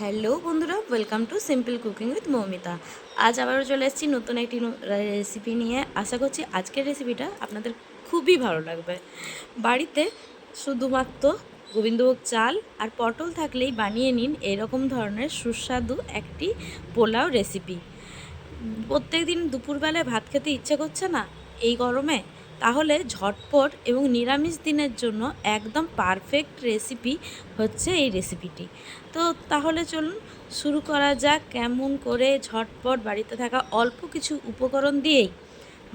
Hello বন্ধুরা, welcome to simple cooking with Moumita. আজ আবারও চলে এসেছি নতুন একটি রেসিপি নিয়ে। আশা করছি আজকের রেসিপিটা আপনাদের খুবই ভালো লাগবে। বাড়িতে শুধুমাত্র গোবিন্দভোগ চাল আর পটল থাকলেই বানিয়ে নিন এরকম ধরনের সুস্বাদু একটি পোলাও রেসিপি। প্রত্যেক দিন দুপুরবেলায় ভাত খেতে ইচ্ছে করছে না এই গরমে, তাহলে ঝটপট এবং নিরামিষ দিনের জন্য একদম পারফেক্ট রেসিপি হচ্ছে এই রেসিপিটি। তো তাহলে চলুন শুরু করা যাক কেমন করে ঝটপট বাড়িতে থাকা অল্প কিছু উপকরণ দিয়েই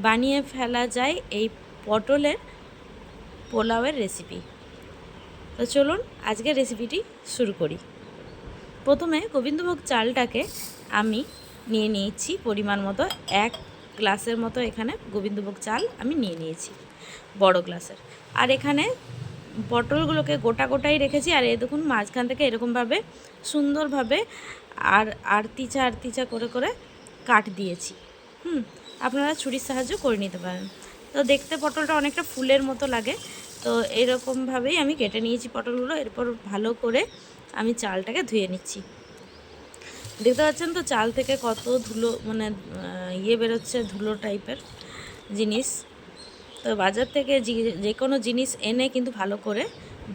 বানিয়ে ফেলা যায় এই পটলের পোলাওয়ের রেসিপি। তো চলুন আজকের রেসিপিটি শুরু করি। প্রথমে গোবিন্দভোগ চালটাকে আমি নিয়ে নিয়েছি পরিমাণ মতো, 1 গ্লাসের মতো এখানে গোবিন্দভোগ চাল আমি নিয়ে নিয়েছি বড় গ্লাসের। আর এখানে পটলগুলোকে গোটা গোটাই রেখেছি। আর এই দেখুন মাঝখান থেকে এরকমভাবে সুন্দরভাবে আড়তিচা করে করে কাট দিয়েছি। আপনারা ছুরির সাহায্য করে নিতে পারেন। তো দেখতে পটলটা অনেকটা ফুলের মতো লাগে। তো এরকমভাবেই আমি কেটে নিয়েছি পটলগুলো। এরপর ভালো করে আমি চালটাকে ধুয়ে নিচ্ছি। দেখতে পাচ্ছেন তো চাল থেকে কত ধুলো, মানে বেরোচ্ছে, ধুলো টাইপের জিনিস। তো বাজার থেকে যে কোনো জিনিস এনে কিন্তু ভালো করে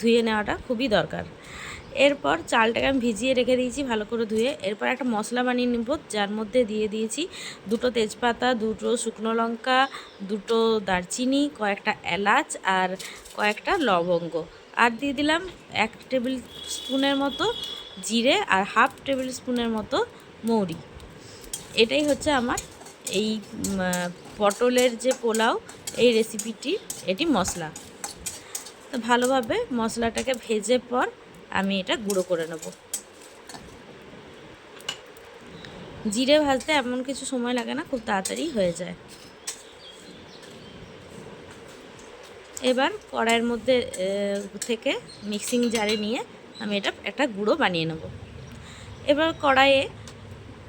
ধুয়ে নেওয়াটা খুবই দরকার। এরপর চালটাকে আমি ভিজিয়ে রেখে দিয়েছি ভালো করে ধুয়ে। এরপর একটা মশলা বানিয়ে নেব, যার মধ্যে দিয়ে দিয়েছি 2টো তেজপাতা, 2টো শুকনো লঙ্কা, 2টো দারচিনি, কয়েকটা এলাচ আর কয়েকটা লবঙ্গ। আর দিয়ে দিলাম 1 টেবিল স্পুনের মতো জিরে আর 1/2 টেবিল স্পুনের মতো মৌরি। এটাই হচ্ছে আমার এই পটলের যে পোলাও এই রেসিপিটি, এটি মশলা। তো ভালোভাবে মশলাটাকে ভেজে পর আমি এটা গুঁড়ো করে নেব। জিরে ভাজতে এমন কিছু সময় লাগে না, খুব তাড়াতাড়ি হয়ে যায়। এবার কড়াইয়ের মধ্যে থেকে মিক্সিং জারে নিয়ে আমি এটা একটা গুঁড়ো বানিয়ে নেব। এবার কড়াইয়ে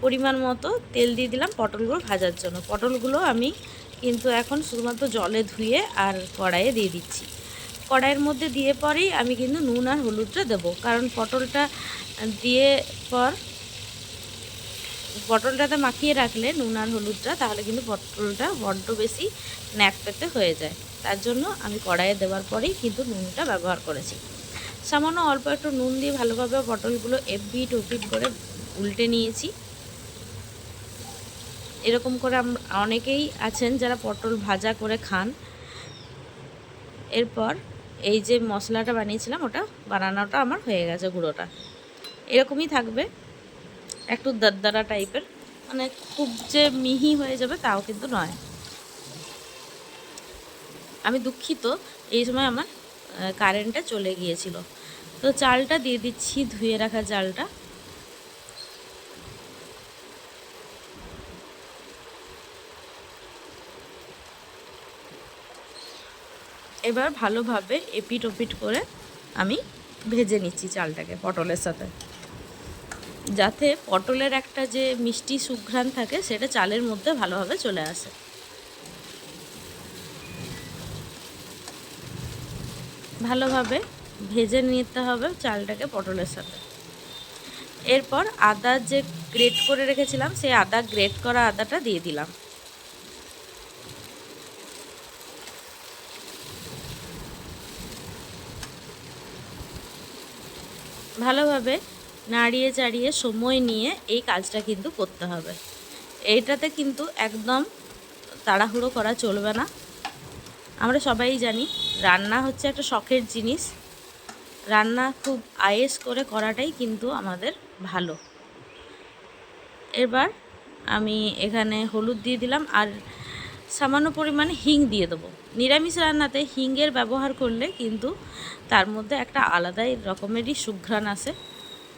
পরিমাণ মতো তেল দিয়ে দিলাম পটলগুলো ভাজার জন্য। পটলগুলো আমি কিন্তু এখন শুধুমাত্র জলে ধুয়ে আর কড়াইয়ে দিয়ে দিচ্ছি। কড়াইয়ের মধ্যে দিয়ে পরেই আমি কিন্তু নুন আর হলুদটা দেবো, কারণ পটলটা দিয়ে পর পটলটাতে মাখিয়ে রাখলে নুন আর হলুদটা, তাহলে কিন্তু পটলটা বড্ড বেশি ন্যাকপেতে হয়ে যায়। তার জন্য আমি কড়াইয়ে দেওয়ার পরেই কিন্তু নুনটা ব্যবহার করেছি। সামান্য অল্প একটু নুন দিয়ে ভালোভাবে পটলগুলো এপিট ওপিট করে উল্টে নিয়েছি। এরকম করে অনেকেই আছেন যারা পটল ভাজা করে খান। এরপর এই যে মশলাটা বানিয়েছিলাম ওটা বানানোটা আমার হয়ে গেছে, গুঁড়োটা এরকমই থাকবে, একটু দারদারা টাইপের, মানে খুব যে মিহি হয়ে যাবে তাও কিন্তু নয়। আমি দুঃখিত, এই সময় আমার কারেন্টটা চলে গিয়েছিল। তো চালটা দিয়ে দিচ্ছি, ধুয়ে রাখা চালটা। এবার ভালোভাবে এপিট ওপিট করে আমি ভেজে নিচ্ছি চালটাকে পটলের সাথে, যাতে পটলের একটা যে মিষ্টি সুঘ্রাণ থাকে সেটা চালের মধ্যে ভালোভাবে চলে আসে। ভালোভাবে ভেজে নিতে হবে চালটাকে পটলের সাথে। এরপর আদা যে গ্রেট করে রেখেছিলাম সেই গ্রেট করা আদাটা দিয়ে দিলাম। ভালোভাবে নাড়িয়ে চাড়িয়ে সময় নিয়ে এই কাজটা কিন্তু করতে হবে। এইটাতে কিন্তু একদম তাড়াহুড়ো করা চলবে না। আমরা সবাই জানি রান্না হচ্ছে একটা শখের জিনিস। রান্না খুব আয়েশ করে করাটাই কিন্তু আমাদের ভালো। এবার আমি এখানে হলুদ দিয়ে দিলাম আর সামান্য পরিমাণে হিং দিয়ে দেবো। নিরামিষ রান্নাতে হিংয়ের ব্যবহার করলে কিন্তু তার মধ্যে একটা আলাদাই রকমেরই সুঘ্রাণ আসে,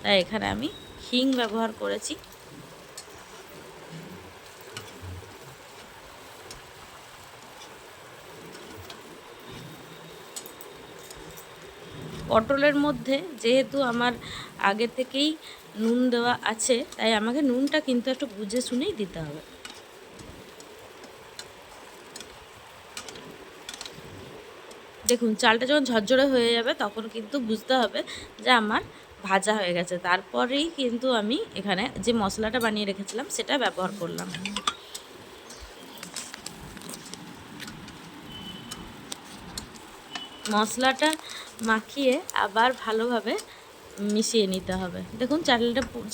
তাই এখানে আমি হিং ব্যবহার করেছি। পটলের মধ্যে যেহেতু আমার আগে থেকেই নুন দেওয়া আছে, তাই আমাকে নুনটা কিন্তু একটু বুঝে শুনেই দিতে হবে। দেখুন চালটা যখন ঝরঝরে হয়ে যাবে তখন কিন্তু বুঝতে হবে যে আমার ভাজা হয়ে গেছে। তারপরেই কিন্তু আমি এখানে যে মশলাটা বানিয়ে রেখেছিলাম সেটা ব্যবহার করলাম। মশলাটা মাখিয়ে আবার ভালোভাবে মিশিয়ে নিতে হবে। দেখুন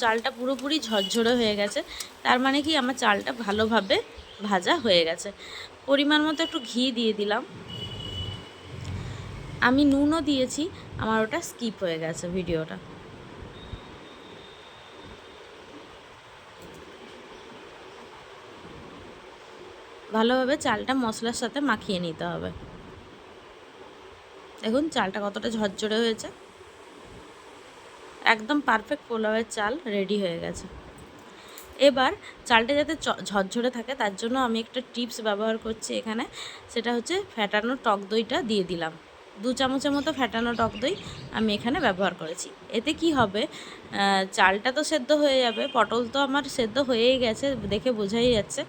চালটা পুরোপুরি ঝরঝরে হয়ে গেছে, তার মানে কি আমার চালটা ভালোভাবে ভাজা হয়ে গেছে। পরিমাণ মতো একটু ঘি দিয়ে দিলাম, আমি নুনও দিয়েছি, আমার ওটা স্কিপ হয়ে গেছে ভিডিওটা। ভালোভাবে চালটা মশলার সাথে মাখিয়ে নিতে হবে। দেখুন চালটা কতটা ঝরঝরে হয়েছে, একদম পারফেক্ট পোলাওয়ের চাল রেডি হয়ে গেছে। এবার চালটা যাতে ঝরঝরে থাকে তার জন্য আমি একটা টিপস ব্যবহার করছি এখানে, সেটা হচ্ছে ফ্যাটানো টক দইটা দিয়ে দিলাম। 2 চামচের মতো ফ্যাটানো টক দই আমি এখানে ব্যবহার করেছি। এতে কি হবে, চালটা তো সেদ্ধ হয়ে যাবে, পটল তো আমার সেদ্ধ হয়েই গেছে, দেখে বোঝাই যাচ্ছে।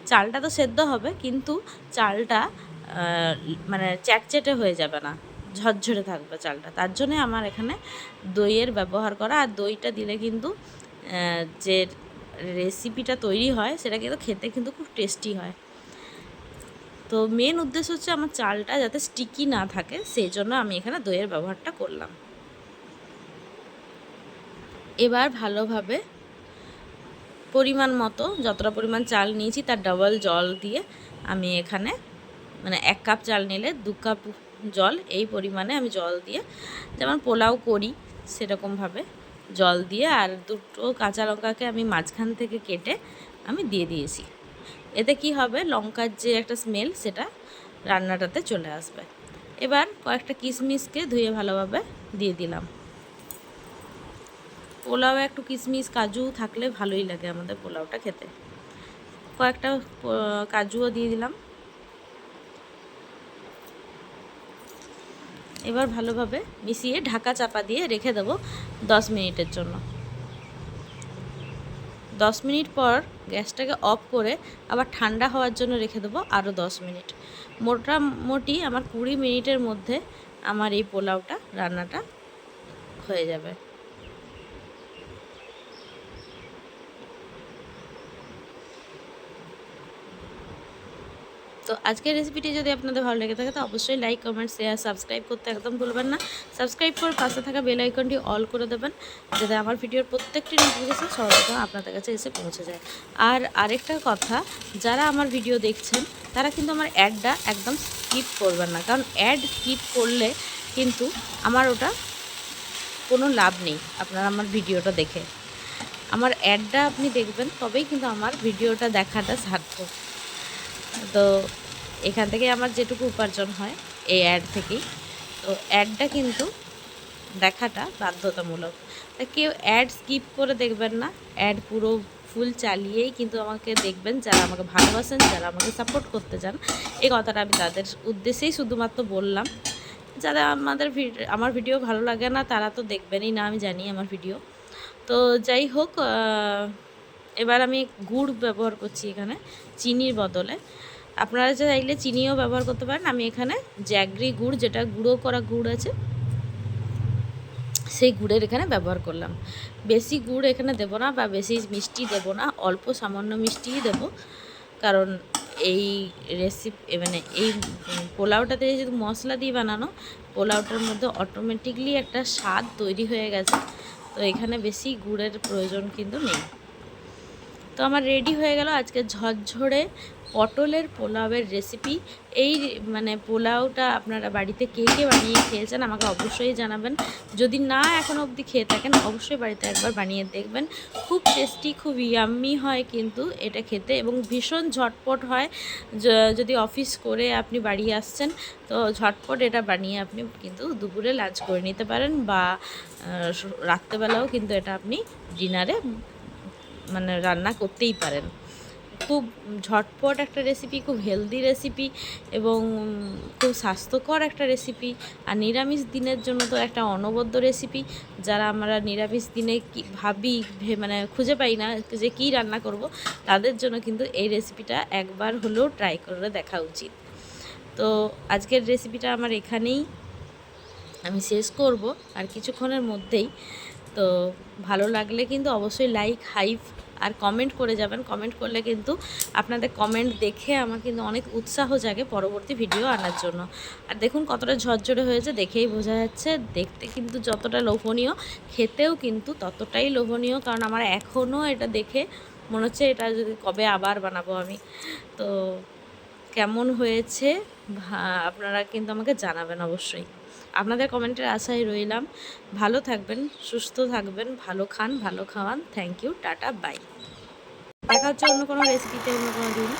চালটা তো সেদ্ধ হবে, কিন্তু চালটা মানে চ্যাটচ্যাটে হয়ে যাবে না, ঝরঝরে থাকবে চালটা। তার জন্যে আমার এখানে দইয়ের ব্যবহার করা। আর দইটা দিলে কিন্তু যে রেসিপিটা তৈরি হয় সেটা কিন্তু খেতে কিন্তু খুব টেস্টি হয়। তো মেন উদ্দেশ্য হচ্ছে আমার চালটা যাতে স্টিকি না থাকে, সেই জন্য আমি এখানে দইয়ের ব্যবহারটা করলাম। এবার ভালোভাবে পরিমাণ মতো যতটা পরিমাণ চাল নিয়েছি তার ডাবল জল দিয়ে আমি এখানে, মানে 1 কাপ চাল নিলে 2 কাপ জল, এই পরিমাণে আমি জল দিয়ে, যেমন পোলাও করি সেরকমভাবে জল দিয়ে, আর 2টো কাঁচা লঙ্কাকে আমি মাঝখান থেকে কেটে আমি দিয়ে দিয়েছি। এতে কি হবে, লঙ্কার যে একটা স্মেল সেটা রান্নাটাতে চলে আসবে। এবার কয়েকটা কিশমিশকে ধুয়ে ভালোভাবে দিয়ে দিলাম। পোলাও একটু কিশমিশ কাজু থাকলে ভালোই লাগে আমাদের পোলাওটা খেতে। কয়েকটা কাজুও দিয়ে দিলাম। এবার ভালোভাবে মিশিয়ে ঢাকা চাপা দিয়ে রেখে দেবো 10 মিনিটের জন্য। 10 মিনিট পর গ্যাসটাকে অফ করে আবার ঠান্ডা হওয়ার জন্য রেখে দেবো আরও 10 মিনিট। মোটামুটি আমার 20 মিনিটের মধ্যে আমার এই পোলাওটা রান্নাটা হয়ে যাবে। তো আজকের রেসিপিটি যদি আপনাদের ভালো লেগে থাকে তো অবশ্যই লাইক, কমেন্ট, শেয়ার, সাবস্ক্রাইব করতে একদম ভুলবেন না। সাবস্ক্রাইব করে পাশে থাকা বেল আইকনটি অল করে দেবেন, যাতে আমার ভিডিওর প্রত্যেকটি নোটিফিকেশন সর্বপ্রথম আপনাদের কাছে এসে পৌঁছে যায়। আর আরেকটা কথা, যারা আমার ভিডিও দেখছেন তারা কিন্তু আমার অ্যাডটা একদম স্কিপ করবেন না, কারণ অ্যাড স্কিপ করলে কিন্তু আমার ওটা কোনো লাভ নেই। আপনারা আমার ভিডিওটা দেখে আমার অ্যাডটা আপনি দেখবেন, তবেই কিন্তু আমার ভিডিওটা দেখাটা সার্থক। তো এখান থেকে আমার যেটুকু উপার্জন হয় এই অ্যাড থেকেই, তো অ্যাডটা কিন্তু দেখাটা বাধ্যতামূলক। তা কেউ অ্যাড স্কিপ করে দেখবেন না, অ্যাড পুরো ফুল চালিয়েই কিন্তু আমাকে দেখবেন, যারা আমাকে ভালোবাসেন, যারা আমাকে সাপোর্ট করতে চান। এই কথাটা আমি তাদের উদ্দেশ্যেই শুধুমাত্র বললাম। যারা আমার ভিডিও ভালো লাগে না তারা তো দেখবেনই না, আমি জানি আমার ভিডিও। তো যাই হোক, এবার আমি গুড় ব্যবহার করছি এখানে চিনির বদলে। আপনারা চাইলে চিনিও ব্যবহার করতে পারেন। আমি এখানে জ্যাগরি গুড়, যেটা গুঁড়ো করা গুড় আছে, সেই গুড়ের এখানে ব্যবহার করলাম। বেশি গুড় এখানে দেবো না বা বেশি মিষ্টি দেবো না, অল্প সামান্য মিষ্টিই দেবো। কারণ এই রেসিপি মানে এই পোলাওটাতে যেহেতু মশলা দিয়ে বানানো, পোলাওটার মধ্যে অটোমেটিকলি একটা স্বাদ তৈরি হয়ে গেছে, তো এখানে বেশি গুড়ের প্রয়োজন কিন্তু নেই। তো আমার রেডি হয়ে গেল আজকে ঝরঝরে পটলের পোলাওয়ের রেসিপি। এই মানে পোলাওটা আপনারা বাড়িতে কে কে বানিয়ে খেয়েছেন আমাকে অবশ্যই জানাবেন। যদি না এখনও অবধি খেয়ে থাকেন অবশ্যই বাড়িতে একবার বানিয়ে দেখবেন। খুব টেস্টি, খুব ইয়াম্মি হয় কিন্তু এটা খেতে, এবং ভীষণ ঝটপট হয়। যদি অফিস করে আপনি বাড়ি আসছেন তো ঝটপট এটা বানিয়ে আপনি কিন্তু দুপুরে লাঞ্চ করে নিতে পারেন, বা রাত্রেবেলাও কিন্তু এটা আপনি ডিনারে মানে রান্না করতেই পারেন। খুব ঝটপট একটা রেসিপি, খুব হেলদি রেসিপি, এবং খুব স্বাস্থ্যকর একটা রেসিপি। আর নিরামিষ দিনের জন্য তো একটা অনবদ্য রেসিপি। যারা আমরা নিরামিষ দিনে কি ভাবি, মানে খুঁজে পাই না যে কী রান্না করব, তাদের জন্য কিন্তু এই রেসিপিটা একবার হলেও ট্রাই করে দেখা উচিত। তো আজকের রেসিপিটা আমার এখানেই আমি শেষ করব, আর কিছুক্ষণের মধ্যেই তো ভালো লাগলে কিন্তু অবশ্যই লাইক, হাইপ আর কমেন্ট করে যাবেন। কমেন্ট করলে কিন্তু আপনাদের কমেন্ট দেখে আমার কিন্তু অনেক উৎসাহ জাগে পরবর্তী ভিডিও আনার জন্য। আর দেখুন কতটা ঝরঝরে হয়েছে, দেখেই বোঝা যাচ্ছে। দেখতে কিন্তু যতটা লোভনীয়, খেতেও কিন্তু ততটাই লোভনীয়, কারণ আমার এখনও এটা দেখে মনে হচ্ছে এটা যদি কবে আবার বানাবো আমি। তো কেমন হয়েছে আপনারা কিন্তু আমাকে জানাবেন অবশ্যই। আপনাদের কমেন্টের আশায় রইলাম। ভালো থাকবেন, সুস্থ থাকবেন, ভালো খান, ভালো খাওয়ান। Thank you, tata, bye. দেখা হচ্ছে অন্য কোনো রেসিপিতে, অন্য কোনো দিন।